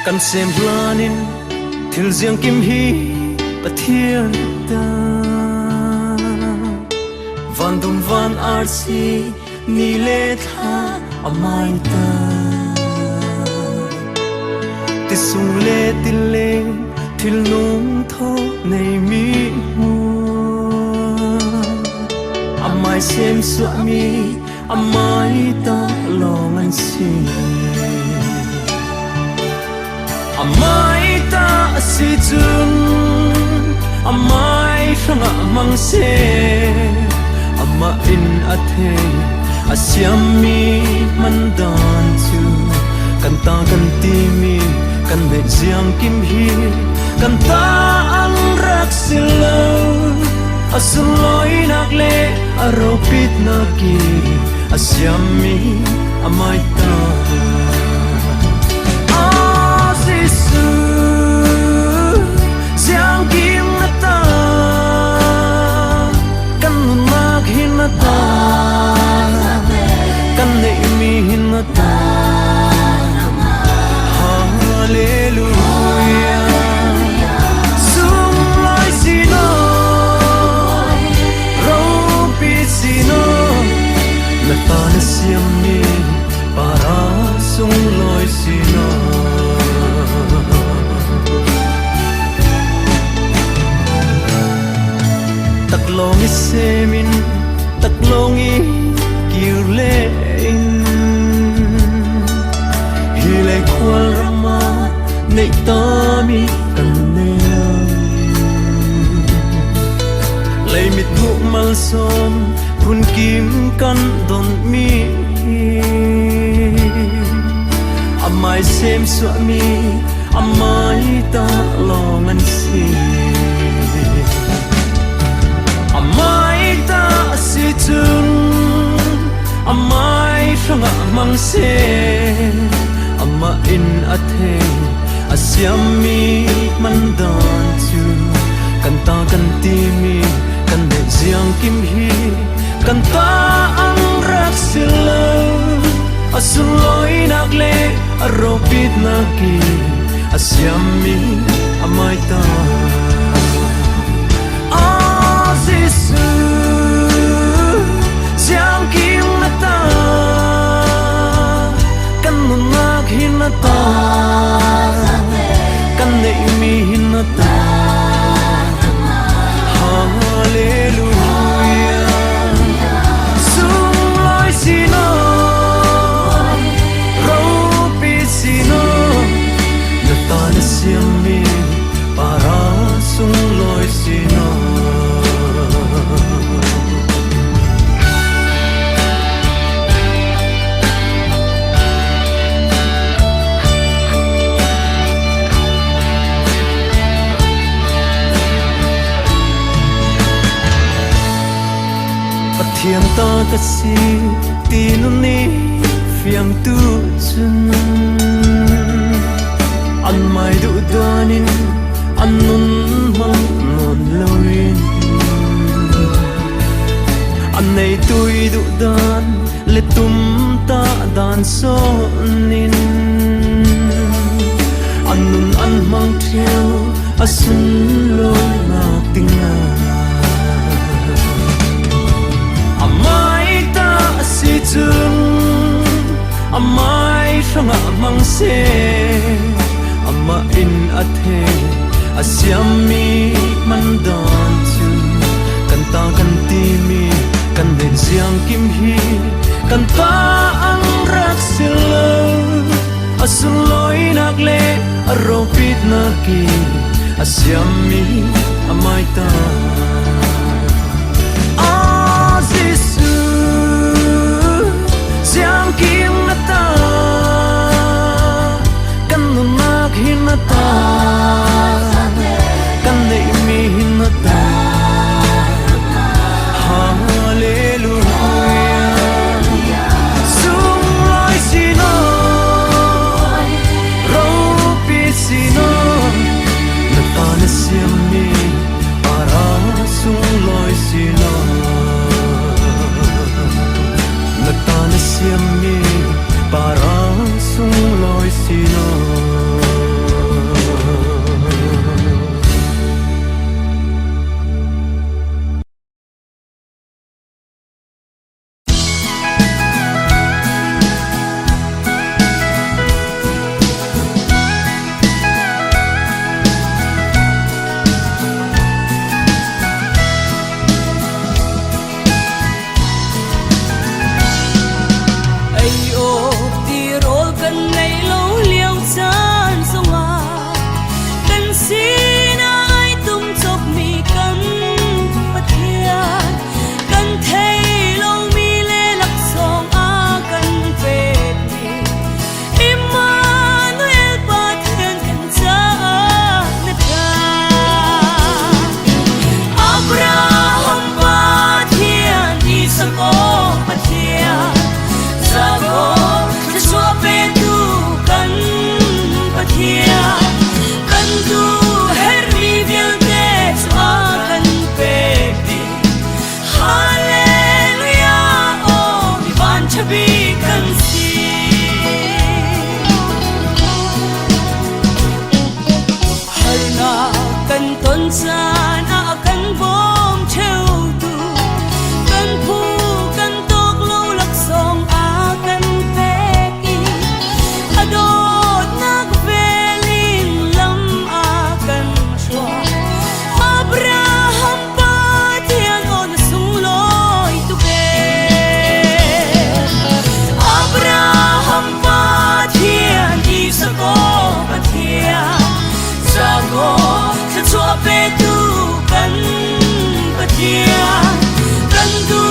กันเซมพลานินทิลเสียงกิมฮีปะเทียนตาวันดุมวันอาร์ซีนีเลธาอมายตาติสุงเลติเลงทิลนุ่งทอในมีมัวอมายเซมสวมีอมายตาลอมันซีamai ta si chun amai sanga mang se ama in athe asyam mi mandan chu kan ta kan ti mi kan ne jiang kim hi kan ta ang rak silo asuloi nak le aropit na ki asyam mi amai ta Siang kim na ta kan mag hin na ta kan nei mi hin na ta hallelujah sung lai sino ro pi sino na ta na siam mi para sung lai sino long is semin tak longi kirlein hilai kwal rama nei tami kan nel lei mit bu mal som kun kim kan don mi amai sem swami amai ta long an si amai ta si chun amai sanga mang se ama in athe asyam mi mandan chu kan ta kan ti mi kan ne jiang kim hi kan ta ang rak silo asuloi nak le aropit na ki asyam mi amai ta Siang kim na ta kan mag hin na ta kan nei mi hin na ta hallelujah sung loi sino ro pi sino na ta na siam mi para sung loi sino Thiam ta ta si tinu ni fiang tu chun an mai du danin an nun mang non loin an nei tui du dan le tum ta dan so nin an nun an mang theo asun loi na tinga si chun amai sanga mang se ama in athe asyam mi mandan chu kan ta kan ti mi kan ne jiang kim hi kan ta ang rak silo asuloi nak le aropit na ki asyam mi amai ta Siang kim na ta kan mag hin na ta kan nei mi hin na ta hallelujah sung lai sino ro pi sino na ta na siam mi para sung lai sino siam mi para pathia kan du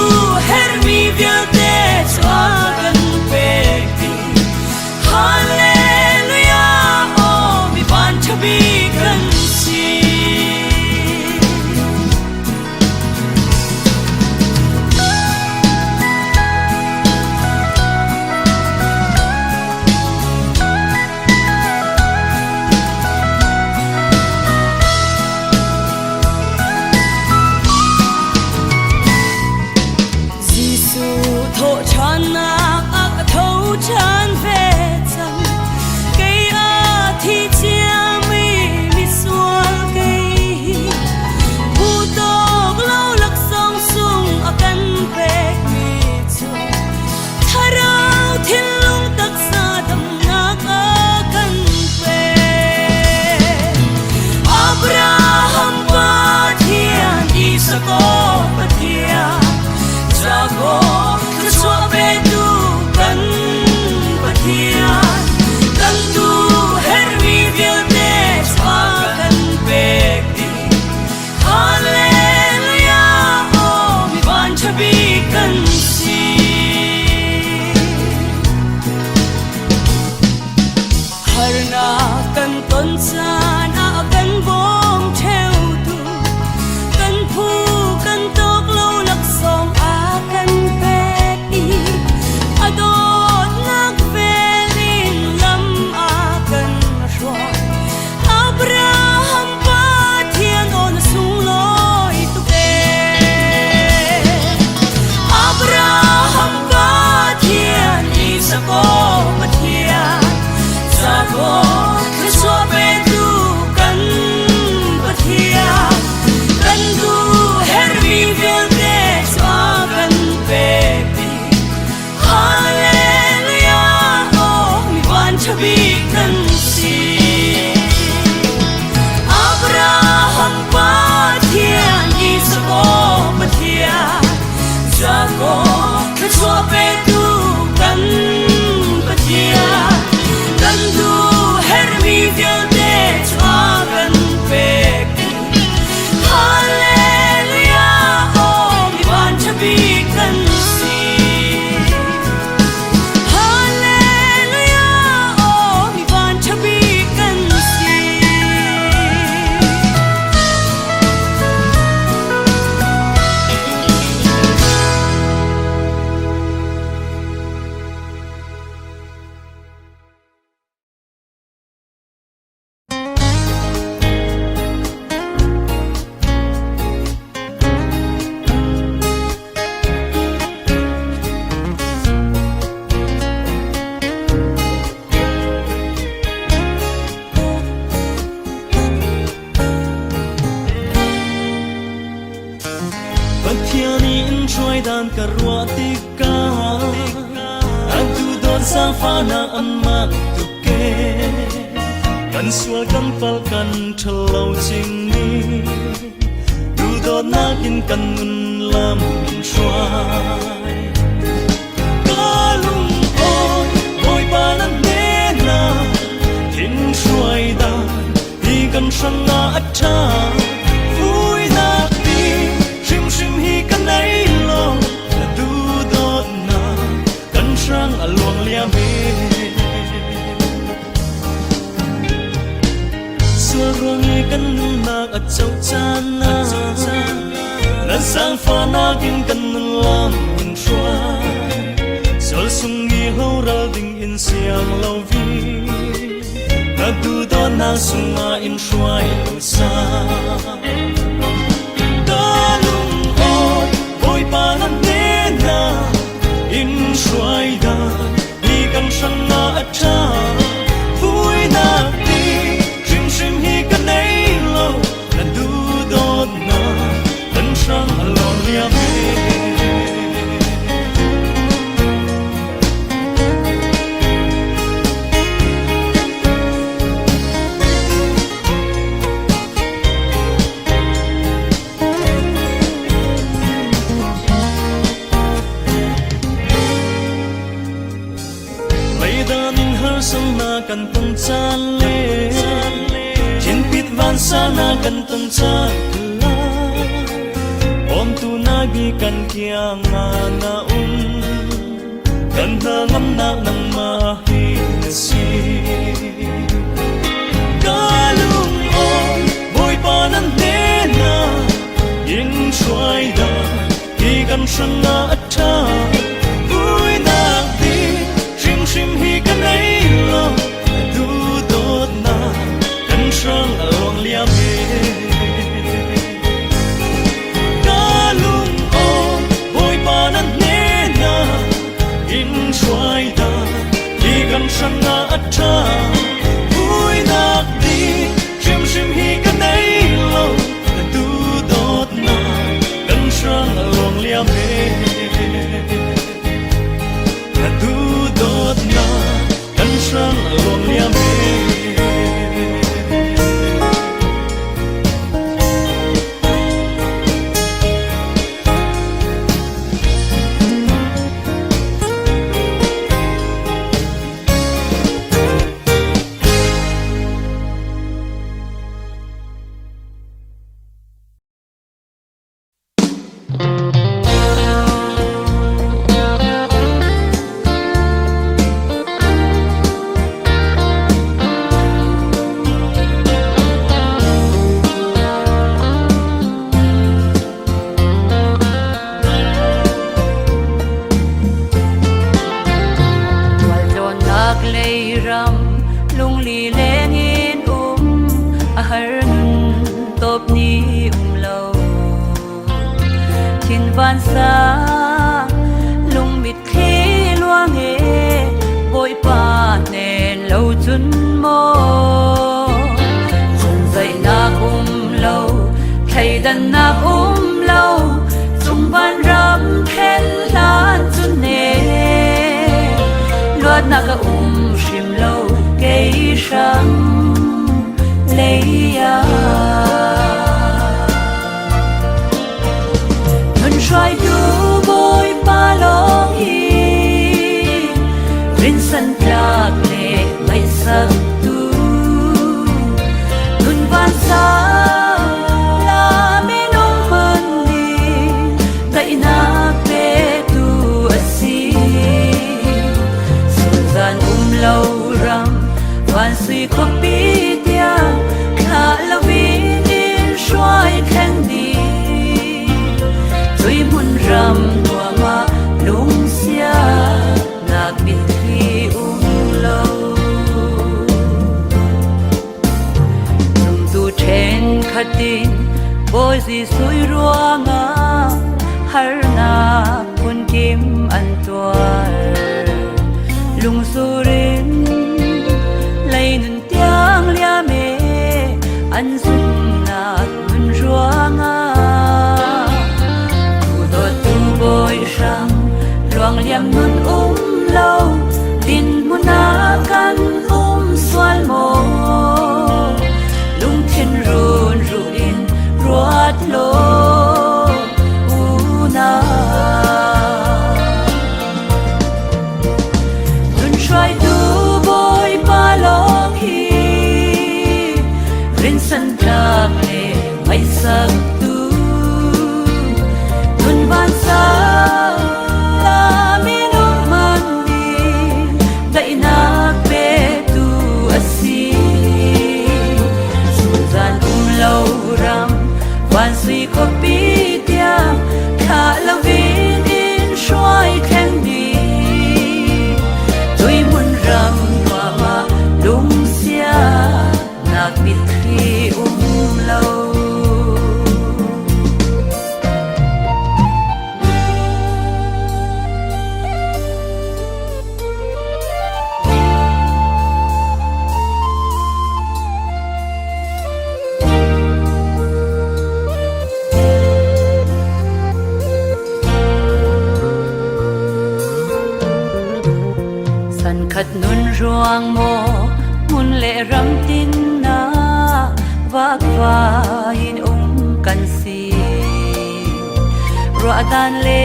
hermi viate chwa kan pekti hallelujah oh mi ban chabi kan si chan ve chang cây a thi chia mi mi sual cây hu tog lâu lắc song sung a kan pek mi chu tharau thil lung tak sa dam nak a kan pe Abraham pa thian Isako pathia jago chwa be tu kan kan tu hermi viate chwa kan pekti hallelujah oh mi ban chabi kan si harna kan ton san a kan bom theo tu kan phu kan tok lo lak song a kan pekti adon nak Abraham pa thian on sung loi tu ke Abraham pa thian Isako pathia jago chwa be tu kan pathia kan du hermi viate chwa kan pekti hallelujah oh mi ban chabi kan si Abraham pa thian Isako pathia jago chwa be tu kan pathia kan du hermi viate chwa kan pekti hallelujah oh mi ban chabi kan si hallelujah oh mi ban chabi kan si dan karwa tika ang tudon sa fana amak tuke kan sual kan pal kan thalau ching ni tudon nakin kan nun lam min shwai kalung oi boy panan nena tin shwai dan hi kan shanga acha vui na pi shim shim hi kan nai sang along liam he suarong kan nak achau chana na sang fa na kin kan lam in shwa sol sung gi ho ra ding in siang lo vi na du do na sung ma in shwa lo sa dalung oi boy pa na na in shwai da ni kan sang na acha vui na ti shim shim hi kan nei lo na du don na kan sang lo liam he sang na kan tung chan le chin pit van sa na kan tung cha la om tu nagi kan kia nga kan na ngam na nang mahinasi kalung on boy panan na in chuai da hi kan sang na atta vui na di shim shim hi kan ai lo du dot na kan sang along liam he kalung on boy panan na in chuai da hi kan sang na atta vui na di shim shim hi kan ai lo du dot na kan sang along liam he du dot na kan sang along liam he van sa lung mit khi luang he bội pa nen lâu chun mo chun dậy na lâu thầy đàn na lâu chung van ram khen lan chun ne loạt na ka shim lâu cây sang lấy ya try to boy palong hi Vincent Clark le mai sak tu nun van sa la me no mani dai na pe tu asi Susan lâu ram van sui ko pi tia kha la vin in shoi candy tuy muốn ram tua ma lung xia nạc bin khi lâu dùng tu trên khát tin bôi gì suy ruộng ngã har na kun kim an tuar lung surin lấy nun tiếng lia mê an dung nạc mun ruộng ngã bôi sang loang liam nun lâu tin muna kan xoal mo lung thiên run ruin ruat lo una nun try to boy palong hi Vincent Clark le mai sak van sa la mi no mandi dai na pe tu asi Susan lâu ram van sui ko pi tia kha la vin in shoi candy tui mun ram wa ma lung sia nak mit khi lâu khát nun ruang mo mun le ram tin na vak va in kan si ro dan le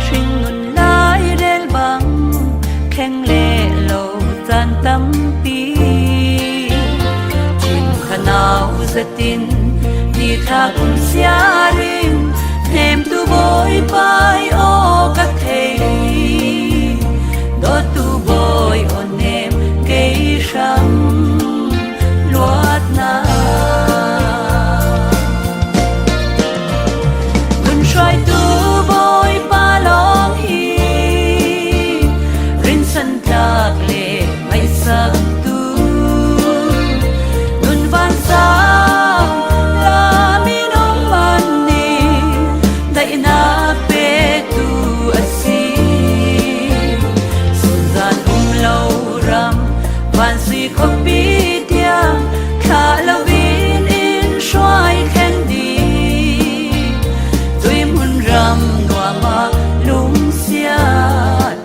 shin nun lai del bang kheng le lo tan tam pi chin khanau zatin ni tha kun sia rim thêm tu boy pai o ka thei do tu boy on nem ke sham luat na kun shoi tu boy pa long hi rin san tak le mai sak tu nun van sa la mi nong man ni dai na pe tu asi sun zan lo ram van si ko pi dia kha lo vin in shoi khen di tui mun ram noa ma lung sia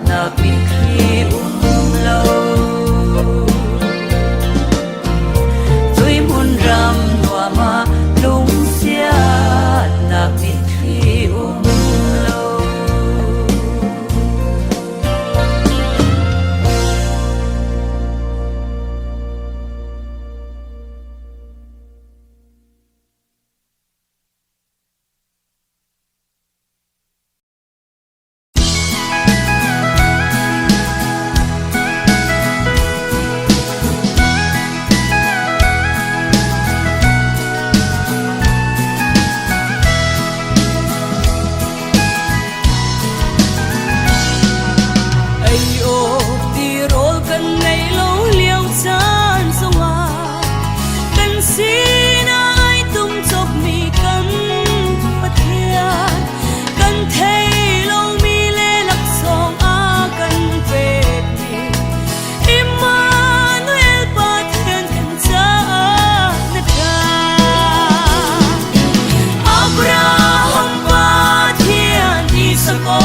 na pi khi lo tui mun ram noa ma lung sia na pi khi lo Sa ko,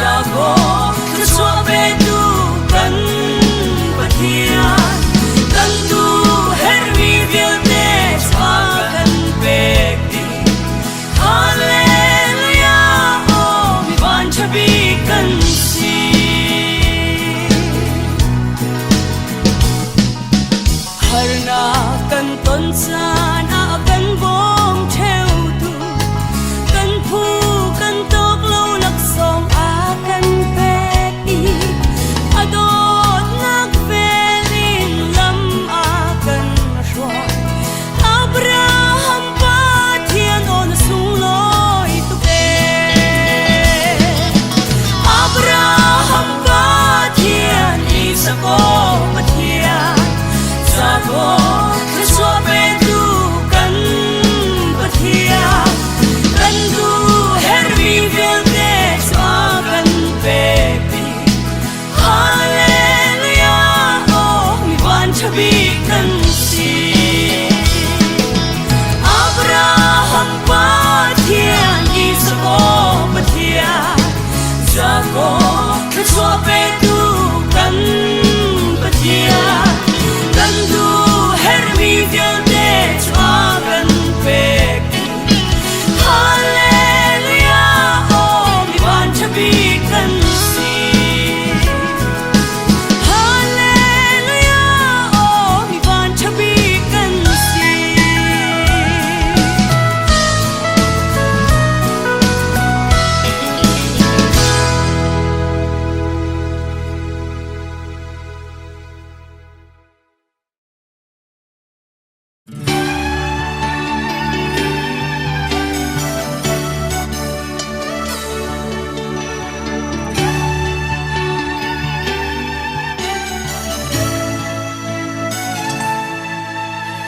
sa ko, sa so pe tu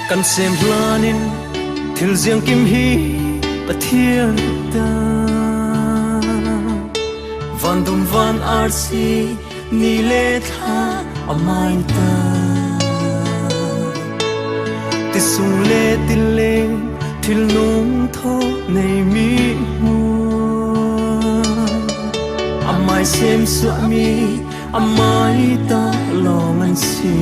กันเซมลานินทิลเสียงกิมฮีปะเทียนตาวันดุมวันอาร์ซีนีเลทาอมายตาติสุงเลติเลทิลนุ่งทอในมีมัวอมายเซมสวามีอมายตาลอมันซี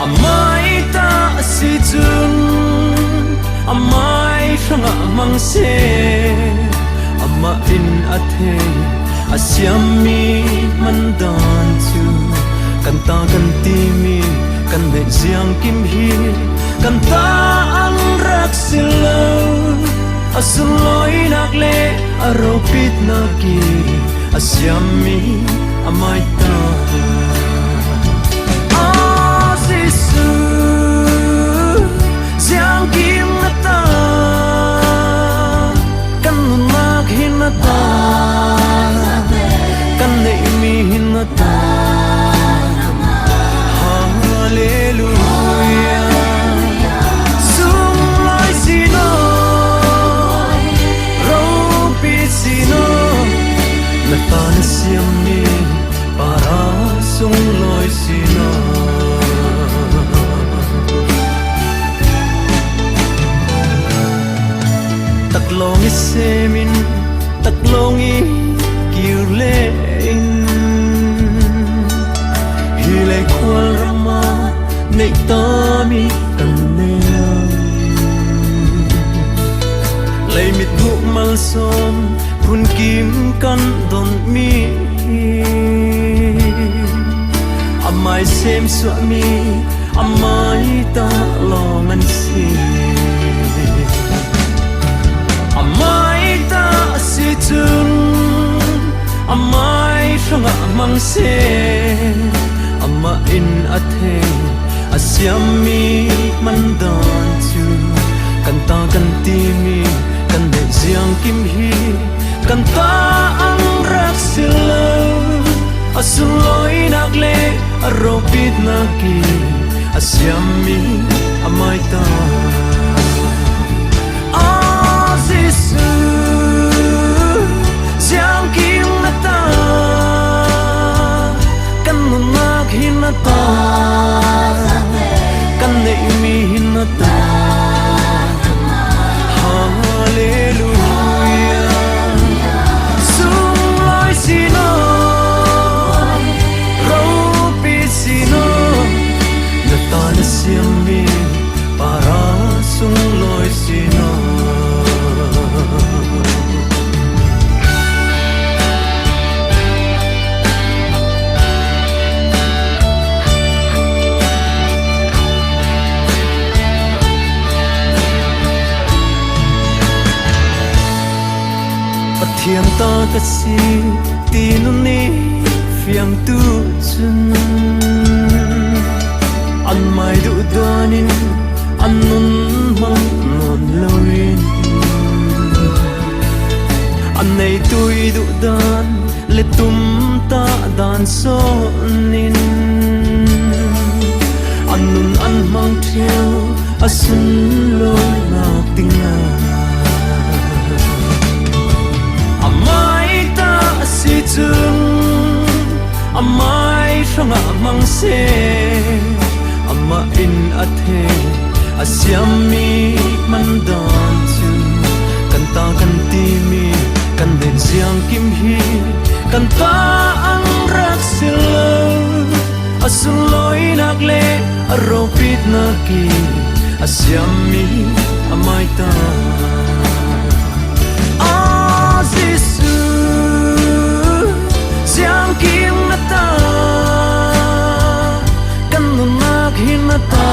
Amai ta si chun amai sanga mang se ama in athe asyam mi man dan chu kan ta kan ti mi kan de siang kim hi kan ta ang rak silo asun loi nak le aro pit na ki asyam mi amai ta Siang kim na ta kan mag hin na ta kan nei mi hin na ta Hallelujah sung lai sino ro pi sino na ta na siam ni para sung lai sino Taklong isemin, taklong ikiulein Hilay kwal rama, naitami kanel Lay mit bukmal som, kun kim kan don mi Amay sem suami, amay ta longan si Amai ta si chun Amai sanga mang se Ama in athe Asyam mi man dan chu Kan ta kan ti mi Kan de siang kim hi Kan ta ang rak sila Asun loi nak le Aro pit na ki Asyam mi amai ta Siang kim na ta kan mag hin na ta kan nei mi hin na ta Hallelujah sung lai sino ro pi sino na ta na siam mi para sung lai sino Thiên ta ta si tin ni phiang tu chun an mai du danin an nun mang non loin an nei tui du dan le tum ta dan so nin an nun an mang theo asun loi na tinga Amai ta si chun Amai sanga mang se Ama in athe Asyam mi man dan chu Kan ta kan ti mi Kan de siang kim hi Kan ta ang rak sila Asun loi nak le Aro pit na ki Asyam mi amai ta Siang kim na ta kan mag hin na ta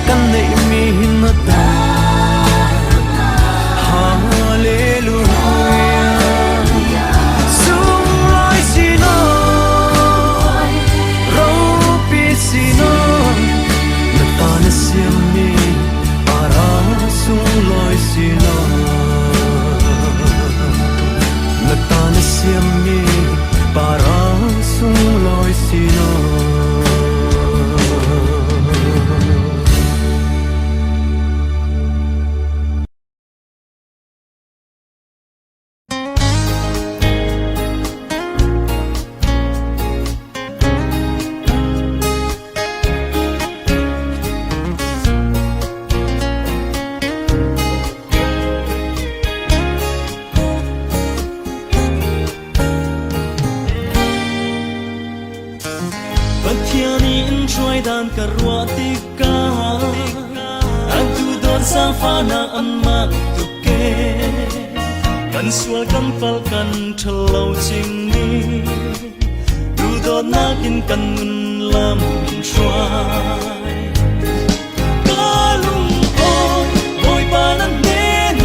kan nei mi hin na ta Hallelujah sung lai sino ro pi sino na ta na siam mi para sung lai sino siam mi para sung loi sino ช่วยดันกระรัวติกาอันดูโดนสร้างฟ้านาอันมากตุกเกกันสวลกันฟัลกันเทลาจริงนี้ดูโดนนากินกันนุนลำช่วยกาลุงโอยโอยปานันเน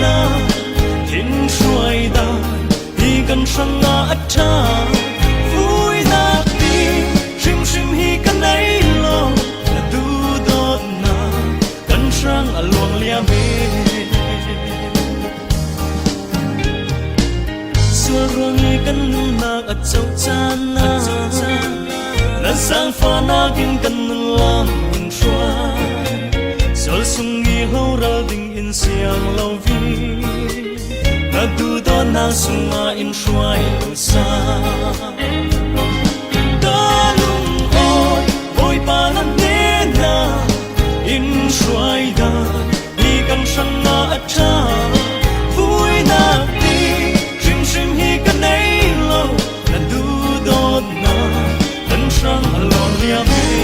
นาทิ้งช่วยดันที่กันช่างนาอัจฉากันนักเจ้าจานาและสร้างฟ้านากินกันนั่งลำอินทรายสอลสุงยีเฮาเราดิ่งอินเสียงเราวีนักดูตอนนางสุงมาอินทรายลุสากาลุงโอยโอยปานันเนนาอินทรายดามีกันช่างนาอัจฉาฟุยนักดีชิมชิมฮีกันในSang along the way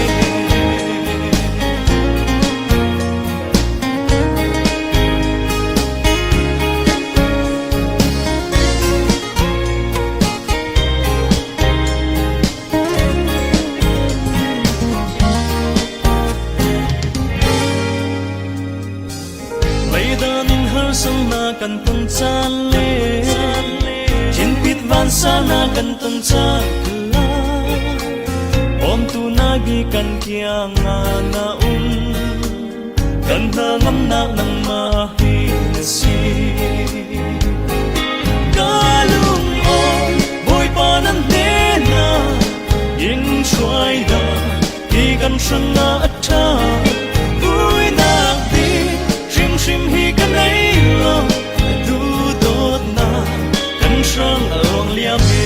ไม่ได้นิ่งหาสังนากันตั้งจานเล่จินปิดวันสานากันตั้งจานOm tu nagi kan kia nga na kan na ngam na nang mahi si kalung oi boy panan ne na in choi da hi kan sang na atta vui na ti shim shim hi kan ai lo du dot na kan sang along lia me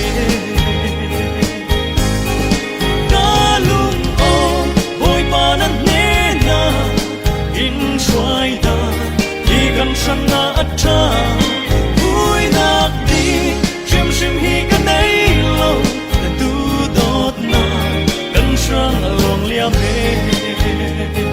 Sang na atta vui nak đi shim shim hi kan ai lo tu dot na kan sang along liam he